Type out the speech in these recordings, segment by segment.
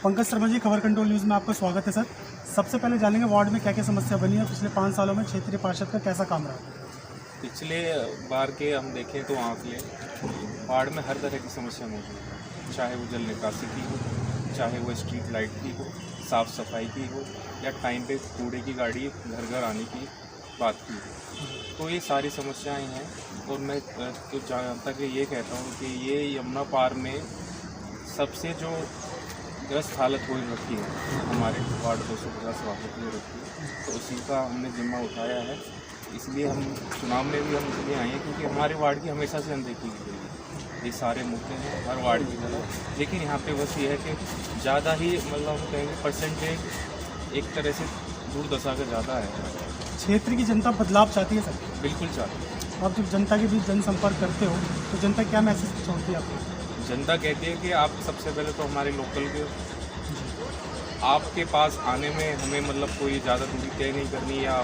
पंकज शर्मा जी, खबर control news में आपका स्वागत है सर। सबसे पहले जानेंगे वार्ड में क्या क्या समस्या बनी है, पिछले 5 सालों में क्षेत्रीय पार्षद का कैसा काम रहा। पिछले बार के हम देखें तो आंकड़े वार्ड में हर तरह की समस्या मौजूद है, चाहे वो जल निकासी की हो, चाहे वो स्ट्रीट लाइट की हो, साफ़ सफाई की हो, या टाइम पे कूड़े की गाड़ी घर घर आने की बात की हो। तो ये सारी समस्याएं हैं और मैं तो जहाँ तक ये कहता हूँ कि ये यमुना पार में सबसे जो ग्रस्त हालत हो रखी है हमारे वार्ड 250 वार्ड की रखी है, तो उसी का हमने जिम्मा उठाया है। इसलिए हम चुनाव में भी हम इसलिए आए हैं क्योंकि हमारे वार्ड की हमेशा से अनदेखी की गई है। ये सारे मुद्दे हैं हर वार्ड की तरह, लेकिन यहाँ पे बस ये है कि ज़्यादा ही मतलब हम कहेंगे परसेंटेज एक तरह से दुर्दशा का ज़्यादा है। क्षेत्र की जनता बदलाव चाहती है सर। बिल्कुल चाहती है। आप जब जनता के बीच जनसंपर्क करते हो तो जनता क्या मैसेज छोड़ती है आपको? जनता कहती है कि आप सबसे पहले तो हमारे लोकल के आपके पास आने में हमें मतलब कोई ज़्यादा दूरी तय नहीं करनी, या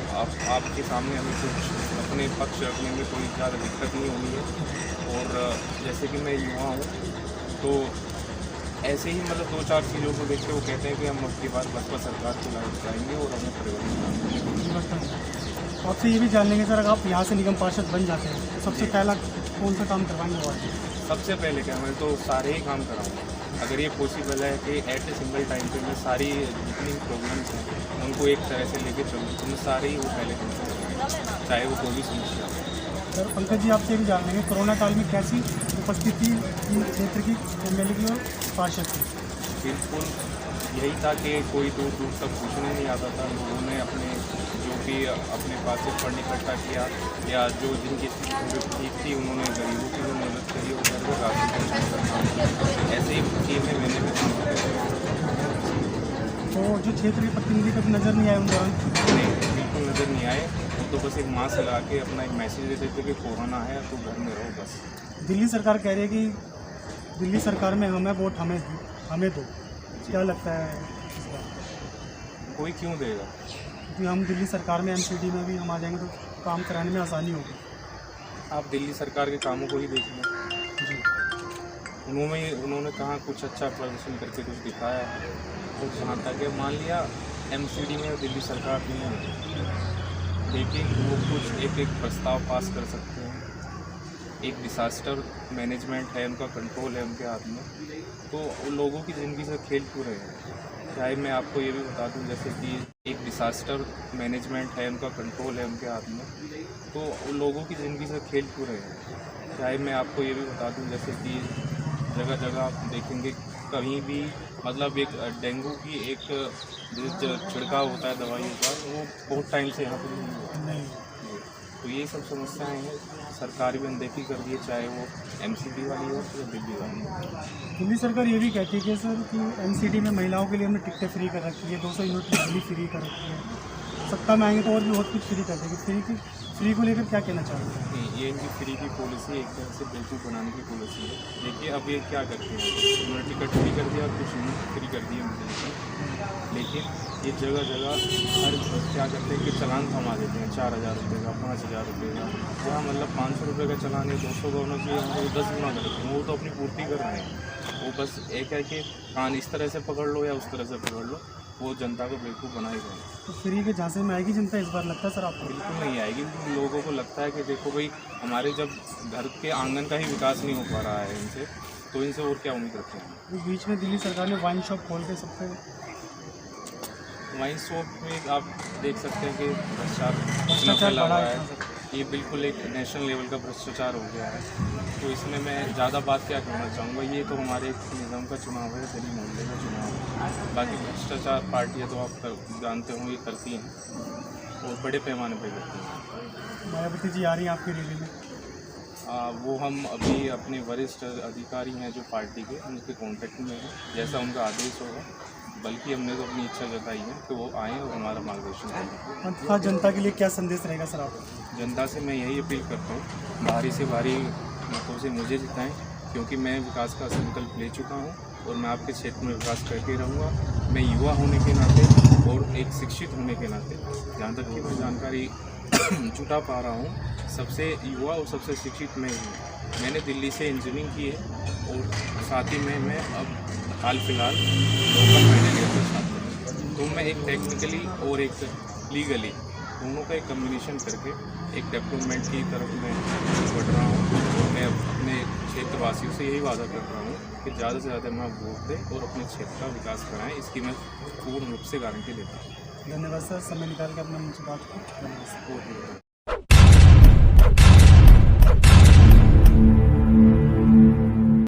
आपके सामने हमें कुछ अपने पक्ष रखने में कोई ज़्यादा दिक्कत नहीं होनी है। और जैसे कि मैं युवा हूँ तो ऐसे ही मतलब 2-4 चीज़ों को देख के वो कहते हैं कि हम अपनी बात बसपा सरकार को लाएंगे और हमें परिवर्तन। आपसे ये भी जान लेंगे सर, अगर आप यहाँ से निगम पार्षद बन जाते हैं तो सबसे पहला कौन सा काम करवाएंगे वार्ड में? सबसे पहले क्या, मैं तो सारे ही काम कराऊंगा। अगर ये पॉसिबल है कि एट ए सिंगल टाइम पे मैं सारी जितनी प्रॉब्लम्स हैं उनको एक तरह से लेके चलूँ तो मैं सारे ही वो पहले करूँगा, चाहे वो कोई भी समस्या हो। सर पंकज जी, आपसे भी जान लेंगे कोरोना काल में कैसी उपस्थिति क्षेत्र की एमएलए की और पार्षद की? बिल्कुल यही था कि कोई दूर दूर तक पूछने नहीं आता था। लोगों ने अपने जो भी अपने पास से फंड इकट्ठा किया, या जो जिनकी स्थिति ठीक थी उन्होंने गरीबों की भी मदद करी और घर को राशन ऐसे ही टीमें मैंने भी काम किया। तो जो क्षेत्र के प्रतिनिधि कभी नज़र नहीं आए उन दौरान? नहीं, बिल्कुल नज़र नहीं आए। वो तो बस एक मास्क लगा के अपना एक मैसेज दे देते कि कोरोना है तो घर में रहो बस। दिल्ली सरकार कह रही है कि दिल्ली सरकार में हमें वोट हमें दो, क्या लगता है इस बार? कोई क्यों देगा? क्योंकि हम दिल्ली सरकार में एमसीडी में भी हम आ जाएंगे तो काम कराने में आसानी होगी। आप दिल्ली सरकार के कामों को ही देख लें। जी, उन्होंने कहाँ कुछ अच्छा प्रदर्शन करके कुछ दिखाया है। और जहाँ तक है, मान लिया एमसीडी में दिल्ली सरकार नहीं है, लेकिन वो कुछ एक प्रस्ताव पास कर सकते हैं। एक डिसास्टर मैनेजमेंट है, उनका कंट्रोल है उनके हाथ में, तो लोगों की ज़िंदगी से खेल क्यों रहे हैं? चाहे मैं आपको ये भी बता दूं, जैसे कि एक डिसास्टर मैनेजमेंट है, उनका कंट्रोल है उनके हाथ में, तो लोगों की ज़िंदगी से खेल क्यों रहे हैं? चाहे मैं आपको ये भी बता दूं, जैसे कि जगह जगह आप देखेंगे कहीं भी मतलब एक डेंगू की एक छिड़काव होता है दवाइयों का, वो बहुत टाइम से यहाँ पर नहीं हुआ। तो ये सब समस्याएं हैं, सरकार भी अनदेखी कर दी है, चाहे वो एमसीडी वाली हो या दिल्ली वाली। दिल्ली सरकार ये भी कहती है कि सर कि एमसीडी में महिलाओं के लिए हमने टिकटें फ्री कर रखी है, 200 यूनिट बिजली फ्री कर रखी है, सत्ता में आएंगे तो और भी बहुत कुछ फ्री कर देंगे। फ्री को लेकर क्या कहना चाहोगे? नहीं, ये इनकी फ्री की पॉलिसी एक तरह से बेवकूफ़ बनाने की पॉलिसी है। देखिए अब ये क्या करते हैं, उन्होंने टिकट फ्री कर दिया और कुछ यूनिट फ्री कर दिया मुझे, लेकिन ये जगह जगह हर क्या करते हैं कि चालान थमा देते हैं 4000 रुपये का, 5000 रुपये का। जहाँ मतलब 500 रुपये का चालान है, 200 का होना चाहिए, वो 10 गुना करते हैं। वो तो अपनी पूर्ति कर रहे हैं, वो बस एक है कि कान इस तरह से पकड़ लो या उस तरह से पकड़ लो, वो जनता को बेवकूफ़ बना ही रहे हैं। तो फ्री के झांसे में आएगी जनता इस बार, लगता है सर आपको? बिल्कुल नहीं आएगी, क्योंकि लोगों को लगता है कि देखो भाई, हमारे जब घर के आंगन का ही विकास नहीं हो पा रहा है इनसे, तो इनसे और क्या उम्मीद रखते हैं? इस बीच में दिल्ली सरकार ने वाइन शॉप खोल के सब पे वाइन शॉप में आप देख सकते हैं कि भ्रष्टाचार फैला हुआ है। ये बिल्कुल एक नेशनल लेवल का भ्रष्टाचार हो गया है। तो इसमें मैं ज़्यादा बात क्या करना चाहूँगा, ये तो हमारे निगम का चुनाव है, दिल्ली मोहल्ले का चुनाव है। बाकी भ्रष्टाचार पार्टियाँ तो आप जानते होंगे करती हैं और बड़े पैमाने पर करती हैं। मायावती जी आ रही हैं आपकी रैली में? वो हम अभी अपने वरिष्ठ अधिकारी हैं जो पार्टी के, उनके कांटेक्ट में हैं, जैसा उनका आदेश होगा। बल्कि हमने तो अपनी इच्छा जताई है कि वो आएँ और हमारा मार्गदर्शन करें। अंततः जनता के लिए क्या संदेश रहेगा सर आप? जनता से मैं यही अपील करता हूँ, भारी से भारी मतों से मुझे जिताएं, क्योंकि मैं विकास का संकल्प ले चुका हूँ और मैं आपके क्षेत्र में विकास करके रहूँगा। मैं युवा होने के नाते और एक शिक्षित होने के नाते, जहाँ तक कि मैं जानकारी जुटा पा रहा हूँ, सबसे युवा और सबसे शिक्षित मैं हूँ। मैंने दिल्ली से इंजीनियरिंग की है और साथ ही में मैं अब हाल फिलहाल लोकल फाइनल ईयर का छात्र हूँ। तो मैं एक टेक्निकली और एक लीगली दोनों का एक कम्बिनेशन करके एक डेवलपमेंट की तरफ मैं बढ़ रहा हूँ और मैं अपने क्षेत्रवासियों से यही वादा कर रहा हूँ कि ज़्यादा से ज़्यादा मैं वोट दें और अपने क्षेत्र का विकास कराएं। इसकी मैं पूर्ण रूप से गारंटी देता हूँ। धन्यवाद सर, समय निकाल के अपने मुझसे बात की। धन्यवाद सर। बहुत